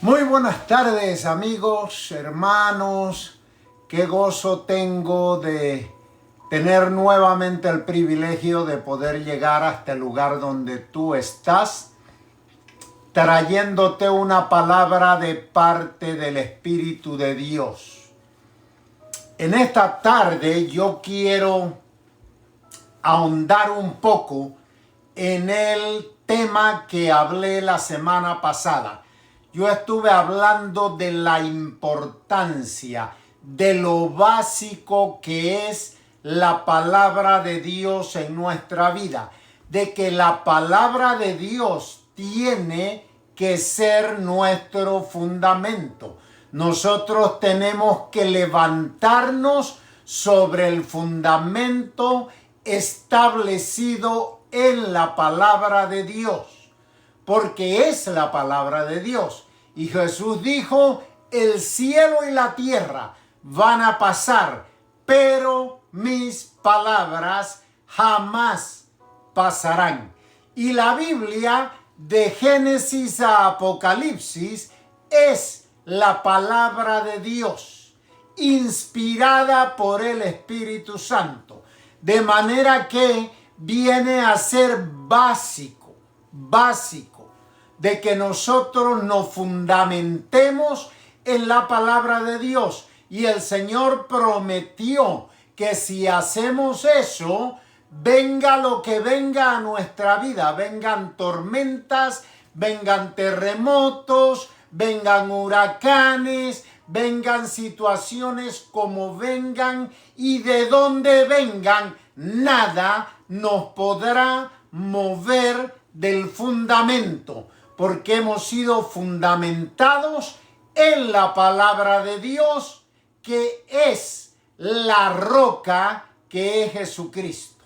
Muy buenas tardes, amigos, hermanos. Qué gozo tengo de tener nuevamente el privilegio de poder llegar hasta el lugar donde tú estás, trayéndote una palabra de parte del Espíritu de Dios. En esta tarde yo quiero ahondar un poco en el tema que hablé la semana pasada. Yo estuve hablando de la importancia, de lo básico que es la palabra de Dios en nuestra vida, de que la palabra de Dios tiene que ser nuestro fundamento. Nosotros tenemos que levantarnos sobre el fundamento establecido en la palabra de Dios, porque es la palabra de Dios. Y Jesús dijo, el cielo y la tierra van a pasar, pero mis palabras jamás pasarán. Y la Biblia, de Génesis a Apocalipsis, es la palabra de Dios, inspirada por el Espíritu Santo. De manera que viene a ser básico de que nosotros nos fundamentemos en la palabra de Dios. Y el Señor prometió que si hacemos eso, venga lo que venga a nuestra vida, vengan tormentas, vengan terremotos, vengan huracanes, vengan situaciones como vengan y de donde vengan, nada nos podrá mover del fundamento, porque hemos sido fundamentados en la palabra de Dios, que es la roca, que es Jesucristo.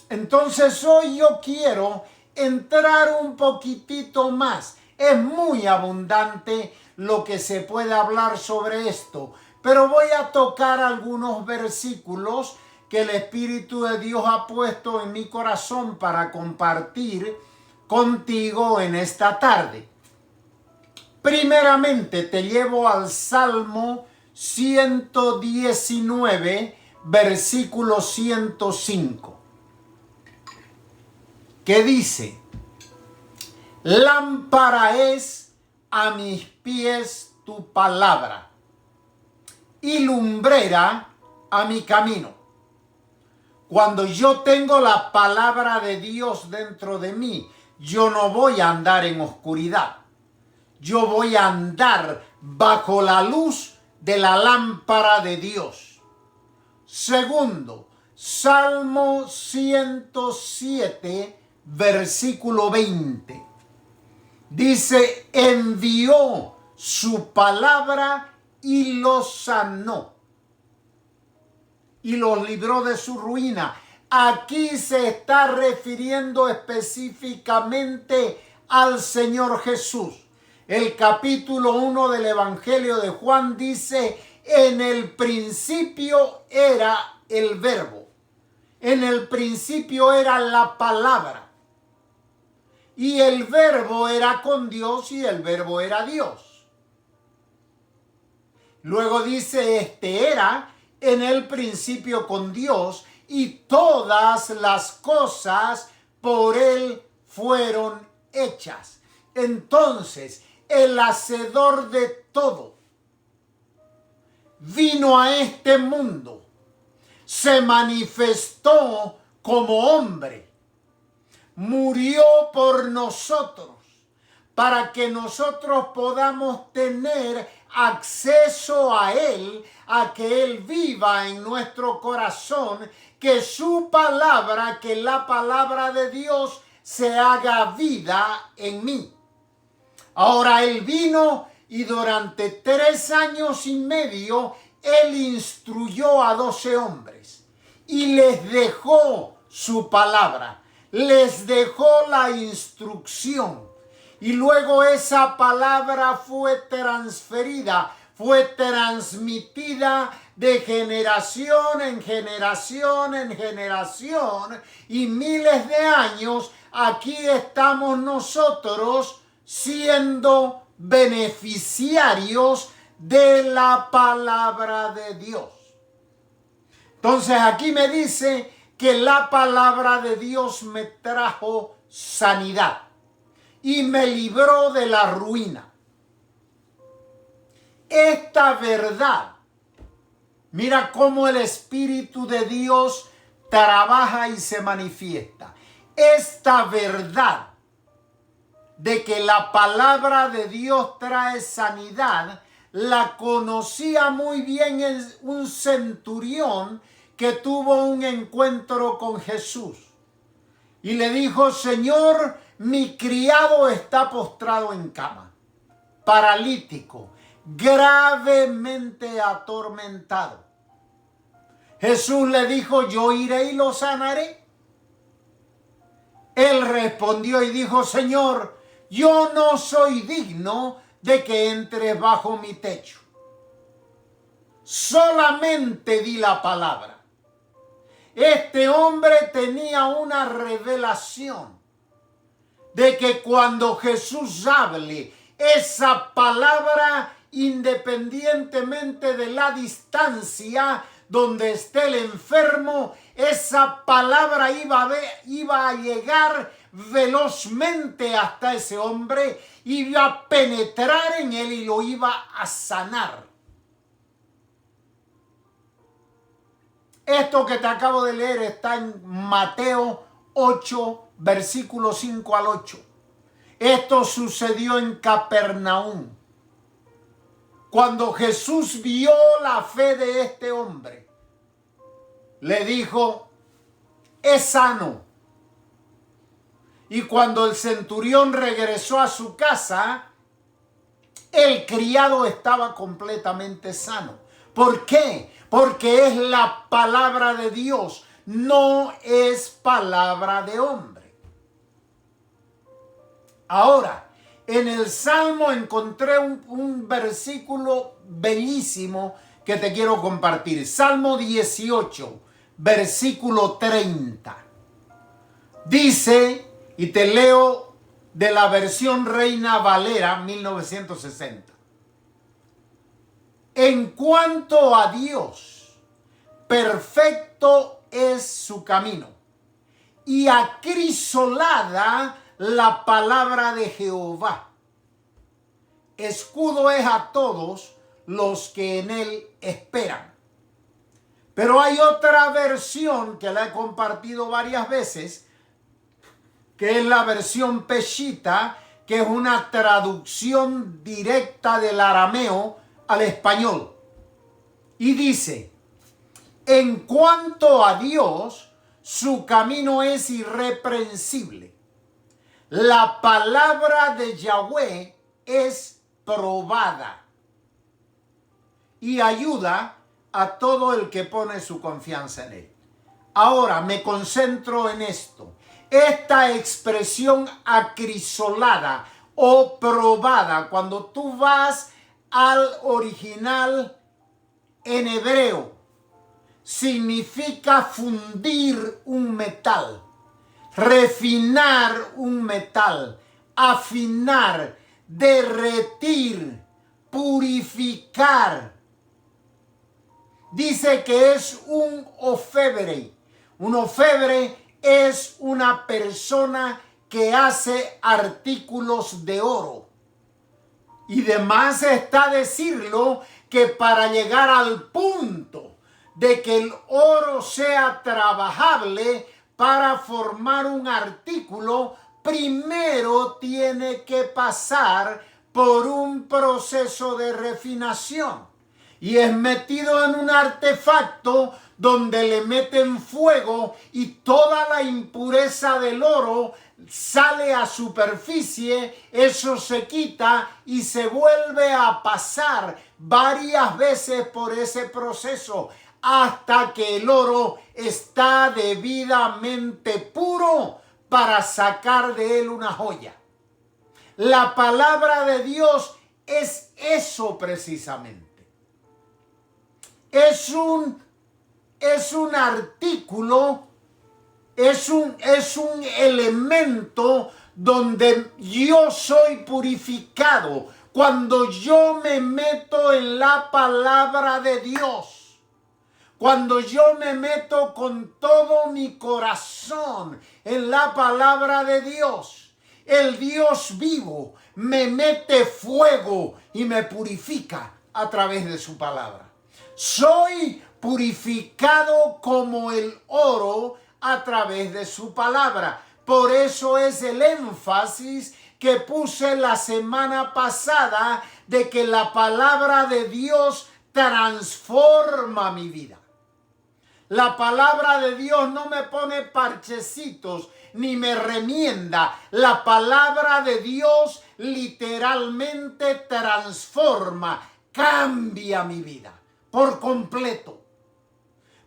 Entonces hoy yo quiero entrar un poquitito más. Es muy abundante lo que se puede hablar sobre esto, pero voy a tocar algunos versículos que el Espíritu de Dios ha puesto en mi corazón para compartir contigo en esta tarde. Primeramente te llevo al Salmo 119, versículo 105, que dice: lámpara es a mis pies tu palabra y lumbrera a mi camino. Cuando yo tengo la palabra de Dios dentro de mí, yo no voy a andar en oscuridad. Yo voy a andar bajo la luz de la lámpara de Dios. Segundo, Salmo 107, versículo 20. Dice, envió su palabra y los sanó y los libró de su ruina. Aquí se está refiriendo específicamente al Señor Jesús. El capítulo 1 del Evangelio de Juan dice, en el principio era el verbo. En el principio era la palabra. Y el verbo era con Dios y el verbo era Dios. Luego dice, este era en el principio con Dios, y todas las cosas por él fueron hechas. Entonces, el hacedor de todo vino a este mundo, se manifestó como hombre, murió por nosotros, para que nosotros podamos tener acceso a Él, a que Él viva en nuestro corazón, que su palabra, que la palabra de Dios se haga vida en mí. Ahora Él vino y durante 3 años y medio Él instruyó a 12 hombres y les dejó su palabra, les dejó la instrucción. Y luego esa palabra fue transferida, fue transmitida de generación en generación en generación. Y miles de años aquí estamos nosotros siendo beneficiarios de la palabra de Dios. Entonces aquí me dice que la palabra de Dios me trajo sanidad y me libró de la ruina. Esta verdad, mira cómo el Espíritu de Dios trabaja y se manifiesta. Esta verdad de que la palabra de Dios trae sanidad, la conocía muy bien un centurión que tuvo un encuentro con Jesús. Y le dijo: Señor, mi criado está postrado en cama, paralítico, gravemente atormentado. Jesús le dijo: yo iré y lo sanaré. Él respondió y dijo: Señor, yo no soy digno de que entres bajo mi techo. Solamente di la palabra. Este hombre tenía una revelación de que cuando Jesús hable, esa palabra, independientemente de la distancia donde esté el enfermo, esa palabra iba a llegar velozmente hasta ese hombre, iba a penetrar en él y lo iba a sanar. Esto que te acabo de leer está en Mateo 8, versículos 5 al 8. Esto sucedió en Capernaum. Cuando Jesús vio la fe de este hombre, le dijo: es sano. Y cuando el centurión regresó a su casa, el criado estaba completamente sano. ¿Por qué? Porque es la palabra de Dios, no es palabra de hombre. Ahora, en el Salmo encontré un versículo bellísimo que te quiero compartir. Salmo 18, versículo 30. Dice, y te leo de la versión Reina Valera 1960. En cuanto a Dios, perfecto es su camino, y acrisolada la palabra de Jehová. Escudo es a todos los que en él esperan. Pero hay otra versión que la he compartido varias veces, que es la versión Peshitta, que es una traducción directa del arameo al español. Y dice: en cuanto a Dios, su camino es irreprensible. La palabra de Yahweh es probada y ayuda a todo el que pone su confianza en él. Ahora me concentro en esto. Esta expresión acrisolada o probada, cuando tú vas al original en hebreo, significa fundir un metal, refinar un metal, afinar, derretir, purificar. Dice que es un orfebre. Un orfebre es una persona que hace artículos de oro. Y de más está decirlo que para llegar al punto de que el oro sea trabajable para formar un artículo, primero tiene que pasar por un proceso de refinación. Y es metido en un artefacto donde le meten fuego y toda la impureza del oro sale a superficie, eso se quita y se vuelve a pasar varias veces por ese proceso hasta que el oro está debidamente puro para sacar de él una joya. La palabra de Dios es eso precisamente. Es un artículo, es un elemento donde yo soy purificado Cuando yo me meto en la palabra de Dios, cuando yo me meto con todo mi corazón en la palabra de Dios, el Dios vivo me mete fuego y me purifica a través de su palabra. Soy purificado como el oro a través de su palabra. Por eso es el énfasis que puse la semana pasada de que la palabra de Dios transforma mi vida. La palabra de Dios no me pone parchecitos ni me remienda. La palabra de Dios literalmente transforma, cambia mi vida por completo.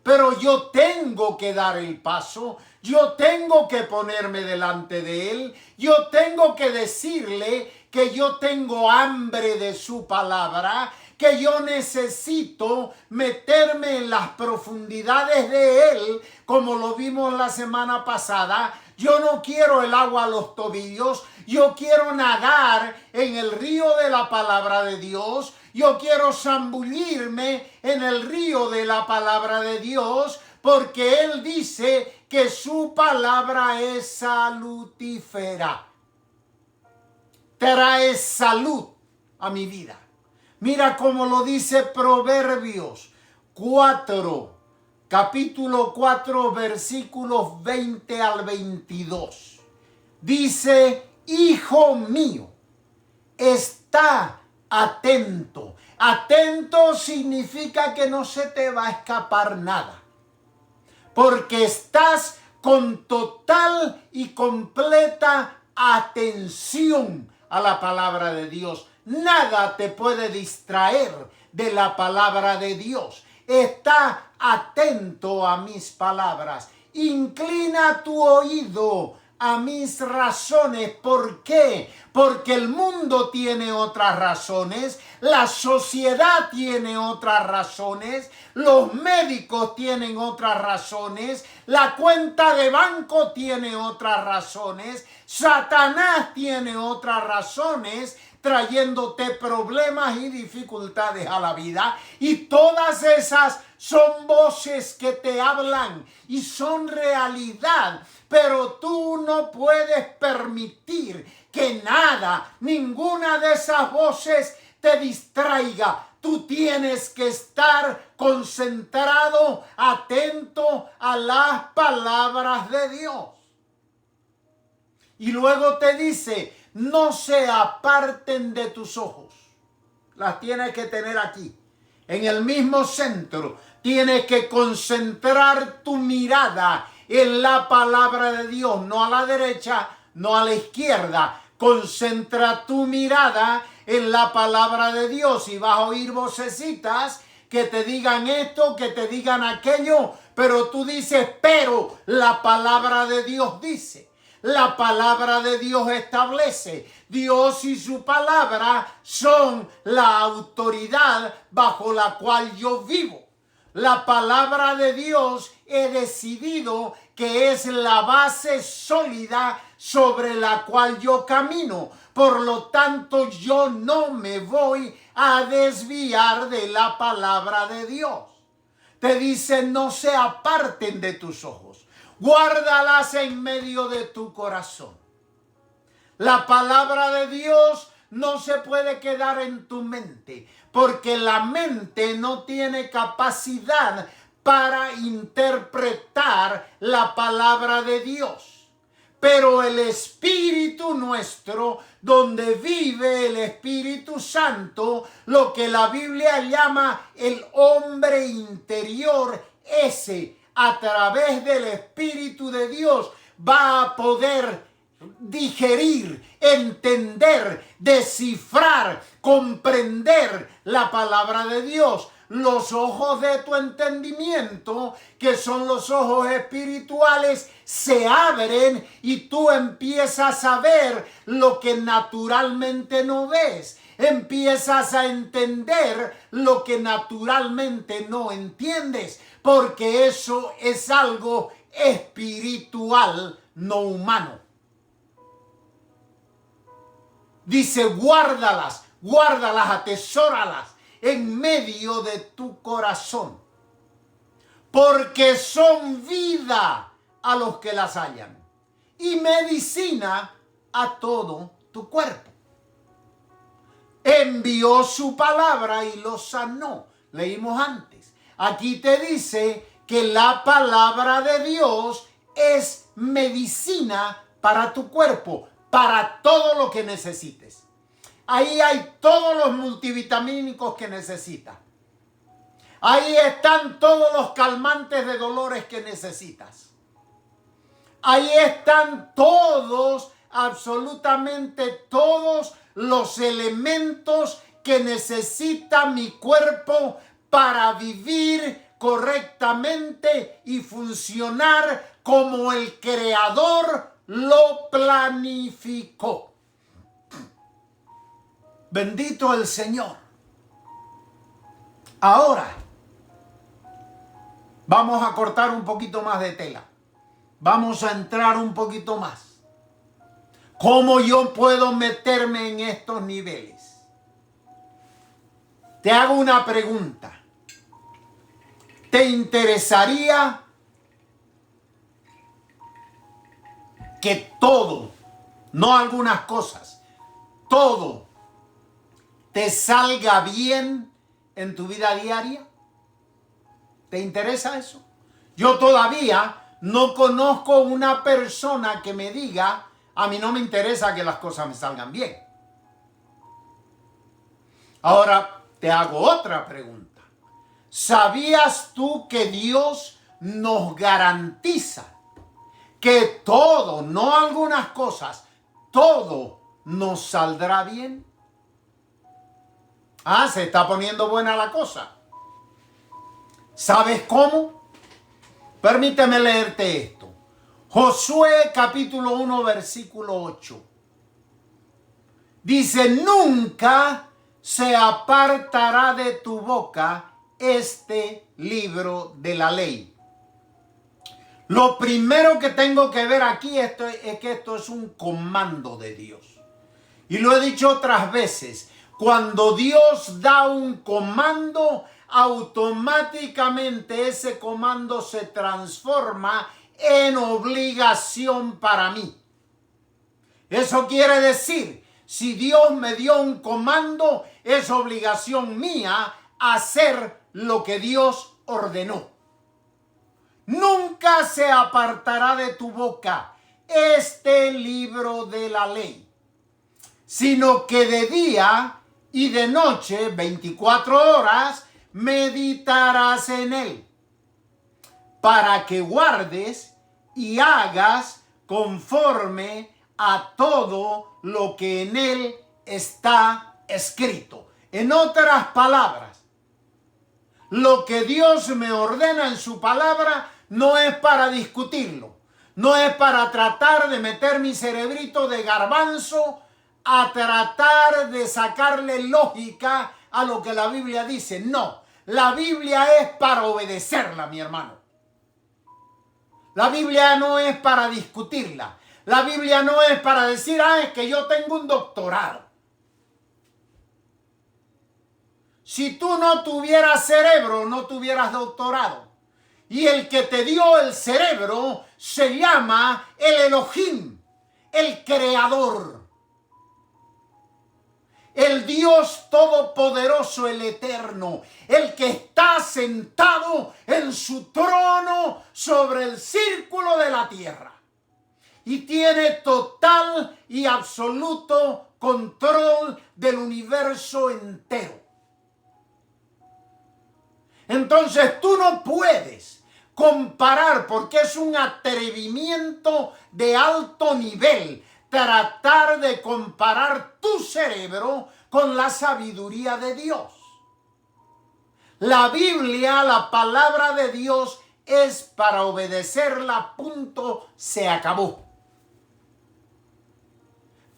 Pero yo tengo que dar el paso, yo tengo que ponerme delante de Él, yo tengo que decirle que yo tengo hambre de su palabra, que yo necesito meterme en las profundidades de Él, como lo vimos la semana pasada. Yo no quiero el agua a los tobillos, yo quiero nadar en el río de la palabra de Dios. Yo quiero zambullirme en el río de la palabra de Dios, porque Él dice que su palabra es salutífera. Trae salud a mi vida. Mira cómo lo dice Proverbios 4, capítulo 4, versículos 20 al 22. Dice, hijo mío, está atento. Atento significa que no se te va a escapar nada, porque estás con total y completa atención a la palabra de Dios. Nada te puede distraer de la palabra de Dios. Está atento a mis palabras. Inclina tu oído a mis razones. ¿Por qué? Porque el mundo tiene otras razones, la sociedad tiene otras razones, los médicos tienen otras razones, la cuenta de banco tiene otras razones, Satanás tiene otras razones, trayéndote problemas y dificultades a la vida. Y todas esas son voces que te hablan y son realidad. Pero tú no puedes permitir que nada, ninguna de esas voces te distraiga. Tú tienes que estar concentrado, atento a las palabras de Dios. Y luego te dice, no se aparten de tus ojos. Las tienes que tener aquí, en el mismo centro. Tienes que concentrar tu mirada en la palabra de Dios, no a la derecha, no a la izquierda. Concentra tu mirada en la palabra de Dios y vas a oír vocecitas que te digan esto, que te digan aquello, pero tú dices, pero la palabra de Dios dice. La palabra de Dios establece. Dios y su palabra son la autoridad bajo la cual yo vivo. La palabra de Dios he decidido que es la base sólida sobre la cual yo camino. Por lo tanto, yo no me voy a desviar de la palabra de Dios. Te dice, no se aparten de tus ojos. Guárdalas en medio de tu corazón. La palabra de Dios no se puede quedar en tu mente, porque la mente no tiene capacidad para interpretar la palabra de Dios. Pero el Espíritu nuestro, donde vive el Espíritu Santo, lo que la Biblia llama el hombre interior, ese a través del Espíritu de Dios va a poder digerir, entender, descifrar, comprender la palabra de Dios. Los ojos de tu entendimiento, que son los ojos espirituales, se abren y tú empiezas a ver lo que naturalmente no ves. Empiezas a entender lo que naturalmente no entiendes, porque eso es algo espiritual, no humano. Dice, guárdalas, guárdalas, atesóralas en medio de tu corazón, porque son vida a los que las hallan y medicina a todo tu cuerpo. Envió su palabra y los sanó. Leímos antes. Aquí te dice que la palabra de Dios es medicina para tu cuerpo, para todo lo que necesites. Ahí hay todos los multivitamínicos que necesitas. Ahí están todos los calmantes de dolores que necesitas. Ahí están todos, absolutamente todos los elementos que necesita mi cuerpo para vivir correctamente y funcionar como el Creador lo planificó. Bendito el Señor. Ahora, vamos a cortar un poquito más de tela. Vamos a entrar un poquito más. ¿Cómo yo puedo meterme en estos niveles? Te hago una pregunta. ¿Te interesaría que todo, no algunas cosas, todo te salga bien en tu vida diaria? ¿Te interesa eso? Yo todavía no conozco una persona que me diga: a mí no me interesa que las cosas me salgan bien. Ahora te hago otra pregunta. ¿Sabías tú que Dios nos garantiza que todo, no algunas cosas, todo nos saldrá bien? Ah, se está poniendo buena la cosa. ¿Sabes cómo? Permíteme leerte esto. Josué capítulo 1 versículo 8. Dice: nunca se apartará de tu boca este libro de la ley. Lo primero que tengo que ver aquí es que esto es un comando de Dios. Y lo he dicho otras veces. Cuando Dios da un comando, automáticamente ese comando se transforma en obligación para mí. Eso quiere decir, si Dios me dio un comando, es obligación mía hacer lo que Dios ordenó. Nunca se apartará de tu boca este libro de la ley, sino que de día y de noche, 24 horas, meditarás en él, para que guardes y hagas conforme a todo lo que en él está escrito. En otras palabras, lo que Dios me ordena en su palabra no es para discutirlo, no es para tratar de meter mi cerebrito de garbanzo a tratar de sacarle lógica a lo que la Biblia dice. No, la Biblia es para obedecerla, mi hermano. La Biblia no es para discutirla. La Biblia no es para decir: es que yo tengo un doctorado. Si tú no tuvieras cerebro, no tuvieras doctorado. Y el que te dio el cerebro se llama el Elohim, el Creador. El Dios Todopoderoso, el Eterno, el que está sentado en su trono sobre el círculo de la tierra y tiene total y absoluto control del universo entero. Entonces tú no puedes comparar, porque es un atrevimiento de alto nivel, tratar de comparar tu cerebro con la sabiduría de Dios. La Biblia, la palabra de Dios, es para obedecerla, punto, se acabó.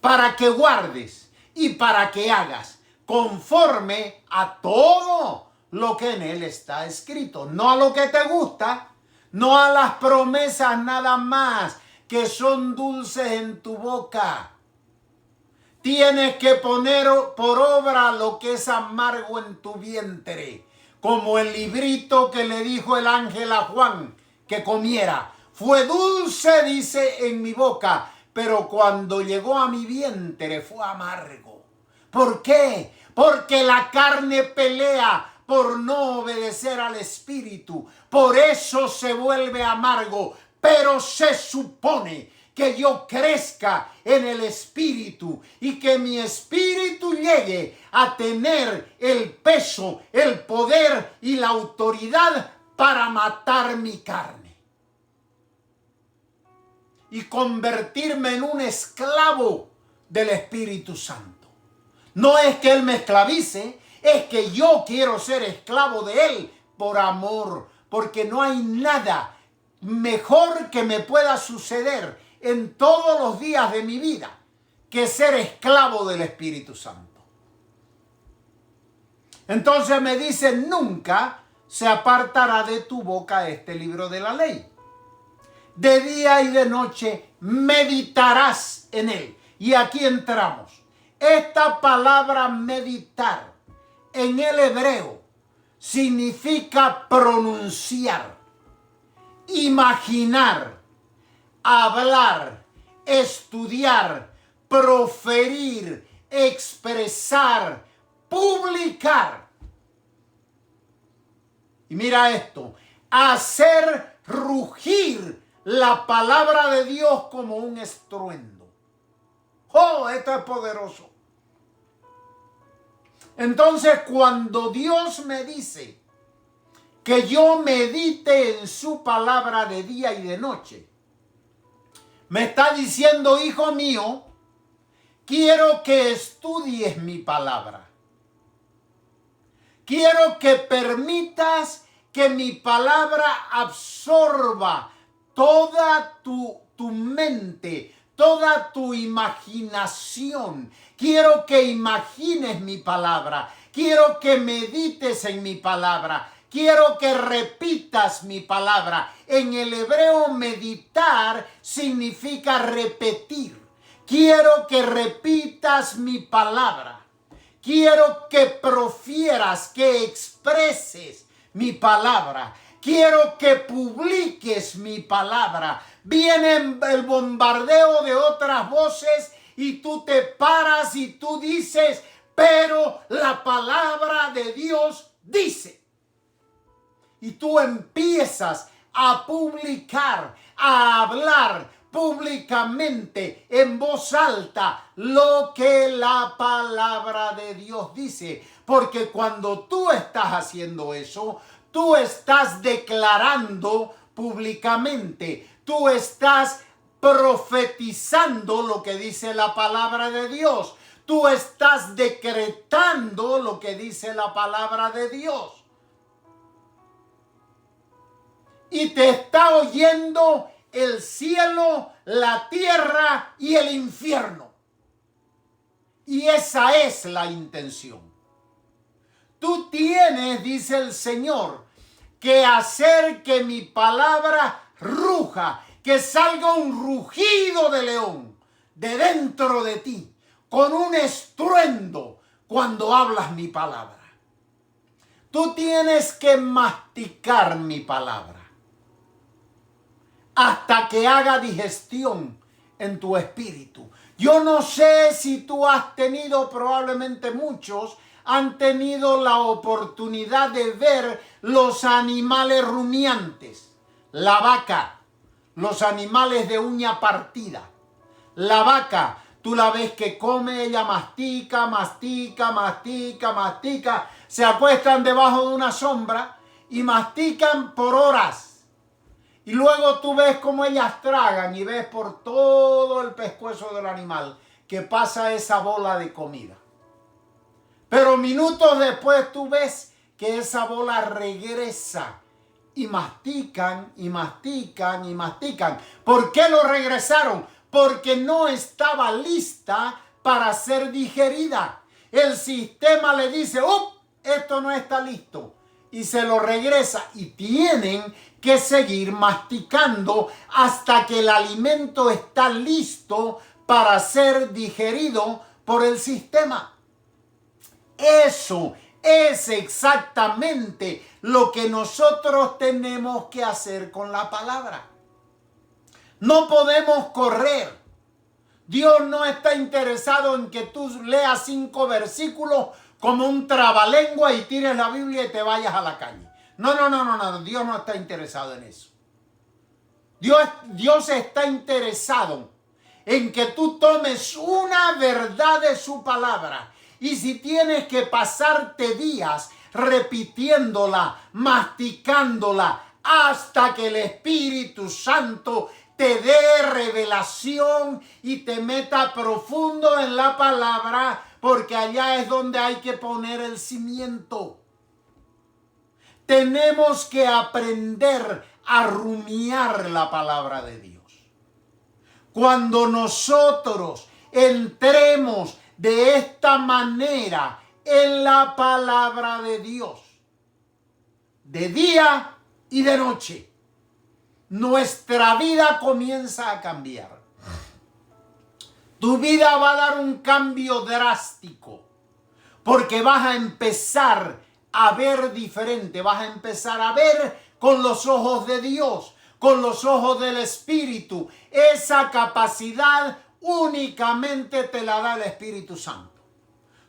Para que guardes y para que hagas conforme a todo lo que en él está escrito. No a lo que te gusta, no a las promesas nada más que son dulces en tu boca. Tienes que poner por obra lo que es amargo en tu vientre. Como el librito que le dijo el ángel a Juan que comiera. Fue dulce, dice, en mi boca, pero cuando llegó a mi vientre fue amargo. ¿Por qué? Porque la carne pelea por no obedecer al espíritu. Por eso se vuelve amargo. Pero se supone que yo crezca en el espíritu y que mi espíritu llegue a tener el peso, el poder y la autoridad para matar mi carne y convertirme en un esclavo del Espíritu Santo. No es que Él me esclavice, es que yo quiero ser esclavo de Él por amor, porque no hay nada mejor que me pueda suceder en todos los días de mi vida que ser esclavo del Espíritu Santo. Entonces me dice, nunca se apartará de tu boca este libro de la ley. De día y de noche meditarás en él. Y aquí entramos. Esta palabra meditar en el hebreo significa pronunciar, imaginar, hablar, estudiar, proferir, expresar, publicar. Y mira esto, hacer rugir la palabra de Dios como un estruendo. ¡Oh, esto es poderoso! Entonces, cuando Dios me dice que yo medite en su palabra de día y de noche, me está diciendo, hijo mío, quiero que estudies mi palabra. Quiero que permitas que mi palabra absorba toda tu mente, toda tu imaginación. Quiero que imagines mi palabra. Quiero que medites en mi palabra. Quiero que repitas mi palabra. En el hebreo meditar significa repetir. Quiero que repitas mi palabra. Quiero que profieras, que expreses mi palabra. Quiero que publiques mi palabra. Viene el bombardeo de otras voces y tú te paras y tú dices, pero la palabra de Dios dice. Y tú empiezas a publicar, a hablar públicamente, en voz alta, lo que la palabra de Dios dice. Porque cuando tú estás haciendo eso, tú estás declarando públicamente, tú estás profetizando lo que dice la palabra de Dios, tú estás decretando lo que dice la palabra de Dios. Y te está oyendo el cielo, la tierra y el infierno. Y esa es la intención. Tú tienes, dice el Señor, que hacer que mi palabra ruja, que salga un rugido de león de dentro de ti, con un estruendo cuando hablas mi palabra. Tú tienes que masticar mi palabra hasta que haga digestión en tu espíritu. Yo no sé si tú has tenido, probablemente muchos han tenido la oportunidad de ver los animales rumiantes, la vaca, los animales de uña partida. La vaca, tú la ves que come, ella mastica, mastica, mastica, mastica, se acuestan debajo de una sombra y mastican por horas. Y luego tú ves cómo ellas tragan y ves por todo el pescuezo del animal que pasa esa bola de comida. Pero minutos después tú ves que esa bola regresa y mastican y mastican y mastican. ¿Por qué lo regresaron? Porque no estaba lista para ser digerida. El sistema le dice, esto no está listo. Y se lo regresa y tienen que seguir masticando hasta que el alimento está listo para ser digerido por el sistema. Eso es exactamente lo que nosotros tenemos que hacer con la palabra. No podemos correr. Dios no está interesado en que tú leas 5 versículos como un trabalengua y tires la Biblia y te vayas a la calle. No. Dios no está interesado en eso. Dios está interesado en que tú tomes una verdad de su palabra. Y si tienes que pasarte días repitiéndola, masticándola, hasta que el Espíritu Santo te dé revelación y te meta profundo en la palabra, porque allá es donde hay que poner el cimiento. Tenemos que aprender a rumiar la palabra de Dios. Cuando nosotros entremos de esta manera en la palabra de Dios, de día y de noche, nuestra vida comienza a cambiar. Tu vida va a dar un cambio drástico, porque vas a empezar a ver diferente, vas a empezar a ver con los ojos de Dios, con los ojos del Espíritu. Esa capacidad únicamente te la da el Espíritu Santo.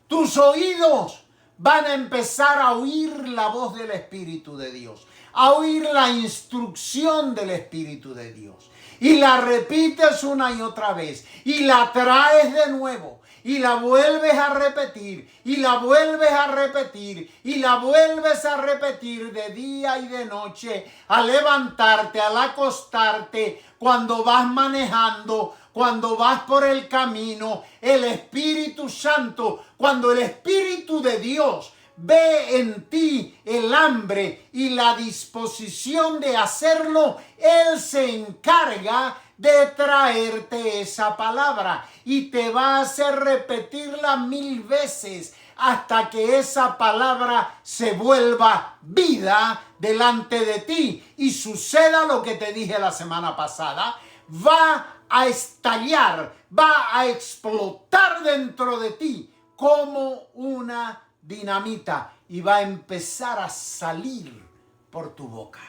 Tus oídos van a empezar a oír la voz del Espíritu de Dios, a oír la instrucción del Espíritu de Dios. Y la repites una y otra vez, y la traes de nuevo, y la vuelves a repetir, y la vuelves a repetir, y la vuelves a repetir de día y de noche, al levantarte, al acostarte, cuando vas manejando, cuando vas por el camino. El Espíritu Santo, cuando el Espíritu de Dios ve en ti el hambre y la disposición de hacerlo, Él se encarga de traerte esa palabra y te va a hacer repetirla 1000 veces hasta que esa palabra se vuelva vida delante de ti y suceda lo que te dije la semana pasada. Va a estallar, va a explotar dentro de ti como una dinamita y va a empezar a salir por tu boca.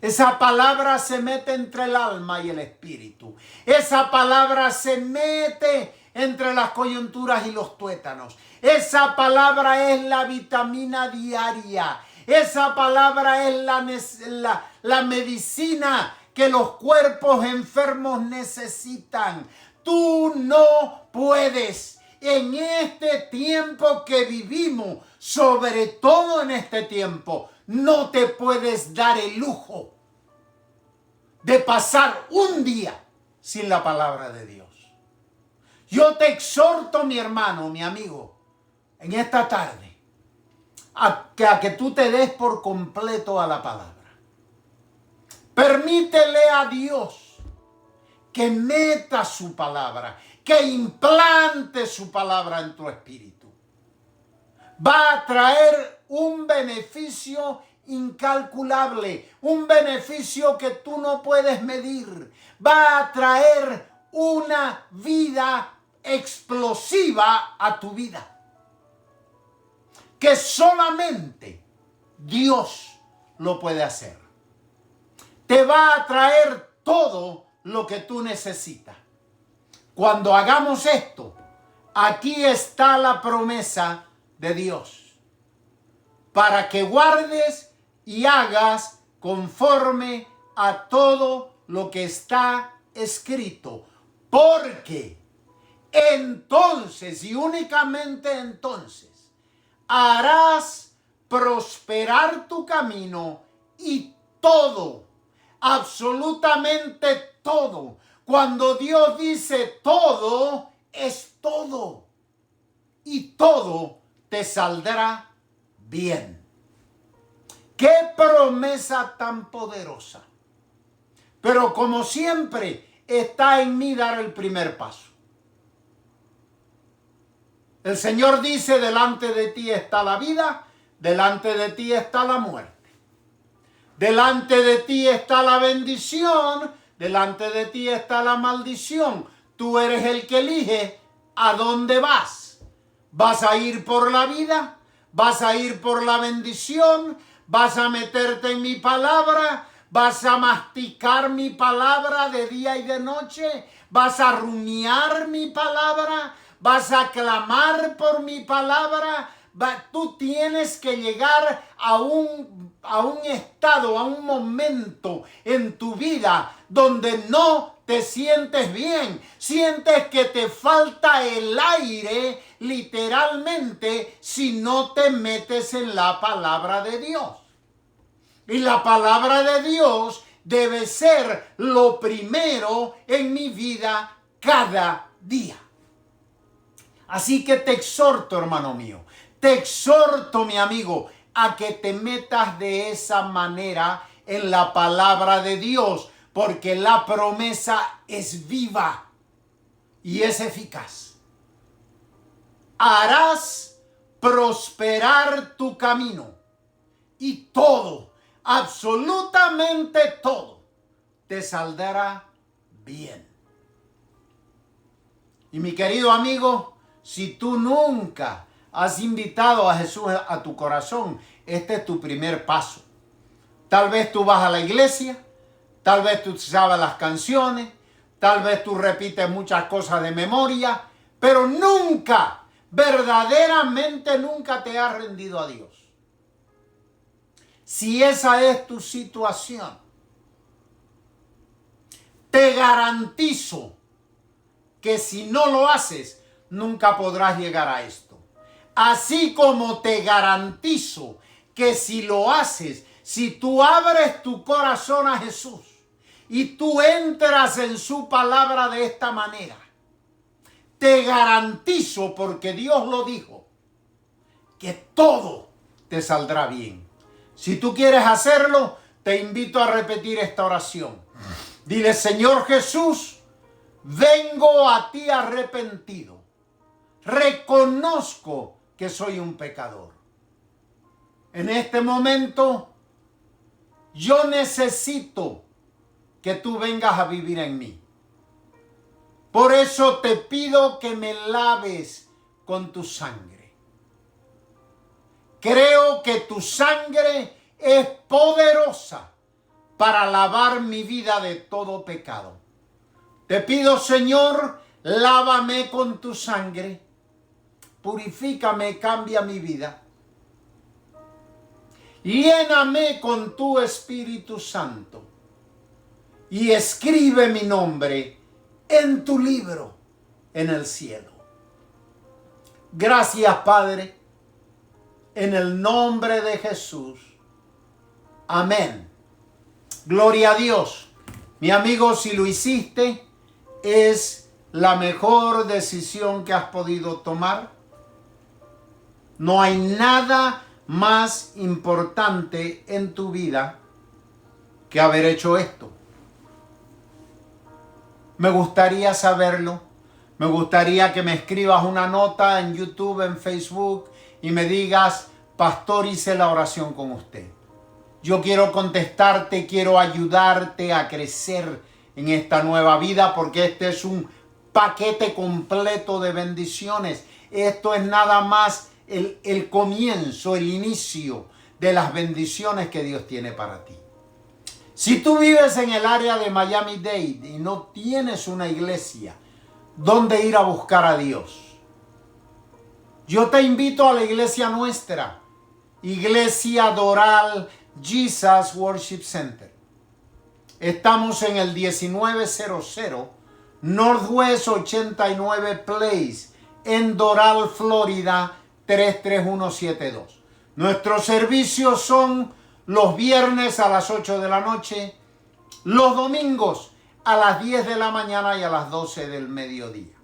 Esa palabra se mete entre el alma y el espíritu. Esa palabra se mete entre las coyunturas y los tuétanos. Esa palabra es la vitamina diaria. Esa palabra es la medicina que los cuerpos enfermos necesitan. Tú no puedes, en este tiempo que vivimos, sobre todo en este tiempo, no te puedes dar el lujo de pasar un día sin la palabra de Dios. Yo te exhorto, mi hermano, mi amigo, en esta tarde, a que tú te des por completo a la palabra. Permítele a Dios que meta su palabra, que implante su palabra en tu espíritu. Va a traer un beneficio incalculable, un beneficio que tú no puedes medir. Va a traer una vida explosiva a tu vida, que solamente Dios lo puede hacer. Te va a traer todo lo que tú necesitas. Cuando hagamos esto, aquí está la promesa de Dios, para que guardes y hagas conforme a todo lo que está escrito, porque entonces y únicamente entonces harás prosperar tu camino y todo, absolutamente todo. Cuando Dios dice todo, es todo. Y todo te saldrá bien. ¡Qué promesa tan poderosa! Pero como siempre, está en mí dar el primer paso. El Señor dice, delante de ti está la vida, delante de ti está la muerte. Delante de ti está la bendición, delante de ti está la maldición. Tú eres el que elige ¿a dónde vas? ¿Vas a ir por la vida? ¿Vas a ir por la bendición? ¿Vas a meterte en mi palabra? ¿Vas a masticar mi palabra de día y de noche? ¿Vas a rumiar mi palabra? ¿Vas a clamar por mi palabra? Tú tienes que llegar a un estado, a un momento en tu vida donde no te sientes bien, sientes que te falta el aire literalmente si no te metes en la palabra de Dios. Y la palabra de Dios debe ser lo primero en mi vida cada día. Así que te exhorto, hermano mío, te exhorto, mi amigo, a que te metas de esa manera en la palabra de Dios, porque la promesa es viva y es eficaz. Harás prosperar tu camino y todo, absolutamente todo, te saldrá bien. Y mi querido amigo, si tú nunca has invitado a Jesús a tu corazón, este es tu primer paso. Tal vez tú vas a la iglesia, tal vez tú sabes las canciones, tal vez tú repites muchas cosas de memoria, pero nunca, verdaderamente nunca te has rendido a Dios. Si esa es tu situación, te garantizo que si no lo haces, nunca podrás llegar a esto. Así como te garantizo que si lo haces, si tú abres tu corazón a Jesús y tú entras en su palabra de esta manera, te garantizo, porque Dios lo dijo, que todo te saldrá bien. Si tú quieres hacerlo, te invito a repetir esta oración. Dile: Señor Jesús, vengo a ti arrepentido. Reconozco que soy un pecador. En este momento, yo necesito que tú vengas a vivir en mí. Por eso te pido que me laves con tu sangre. Creo que tu sangre es poderosa para lavar mi vida de todo pecado. Te pido, Señor, lávame con tu sangre, purifícame, cambia mi vida. Lléname con tu Espíritu Santo y escribe mi nombre en tu libro en el cielo. Gracias, Padre, en el nombre de Jesús. Amén. Gloria a Dios. Mi amigo, si lo hiciste, es la mejor decisión que has podido tomar. No hay nada más importante en tu vida que haber hecho esto. Me gustaría saberlo. Me gustaría que me escribas una nota en YouTube, en Facebook, y me digas: pastor, hice la oración con usted. Yo quiero contestarte, quiero ayudarte a crecer en esta nueva vida, porque este es un paquete completo de bendiciones. Esto es nada más el comienzo, el inicio de las bendiciones que Dios tiene para ti. Si tú vives en el área de Miami-Dade y no tienes una iglesia donde ir a buscar a Dios, yo te invito a la iglesia nuestra, Iglesia Doral Jesus Worship Center. Estamos en el 1900 Northwest 89 Place en Doral, Florida 33172. Nuestros servicios son los viernes a las 8 de la noche, los domingos a las 10 de la mañana y a las 12 del mediodía.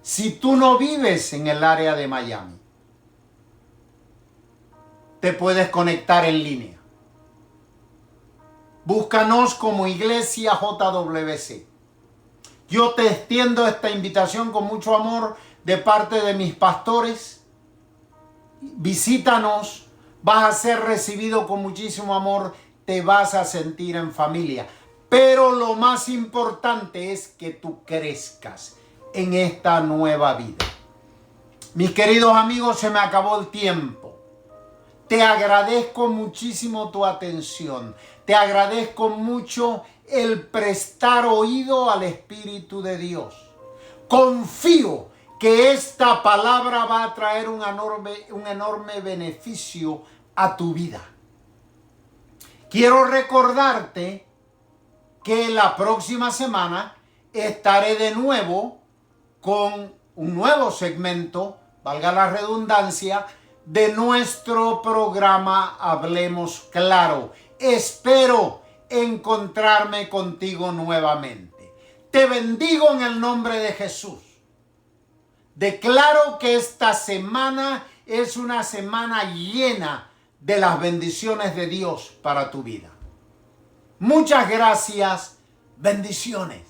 Si tú no vives en el área de Miami, te puedes conectar en línea. Búscanos como Iglesia JWC. Yo te extiendo esta invitación con mucho amor de parte de mis pastores. Visítanos, vas a ser recibido con muchísimo amor, te vas a sentir en familia. Pero lo más importante es que tú crezcas en esta nueva vida. Mis queridos amigos, se me acabó el tiempo. Te agradezco muchísimo tu atención. Te agradezco mucho el prestar oído al Espíritu de Dios. Confío que esta palabra va a traer un enorme beneficio a tu vida. Quiero recordarte que la próxima semana estaré de nuevo con un nuevo segmento, valga la redundancia, de nuestro programa Hablemos Claro. Espero encontrarme contigo nuevamente. Te bendigo en el nombre de Jesús. Declaro que esta semana es una semana llena de las bendiciones de Dios para tu vida. Muchas gracias. Bendiciones.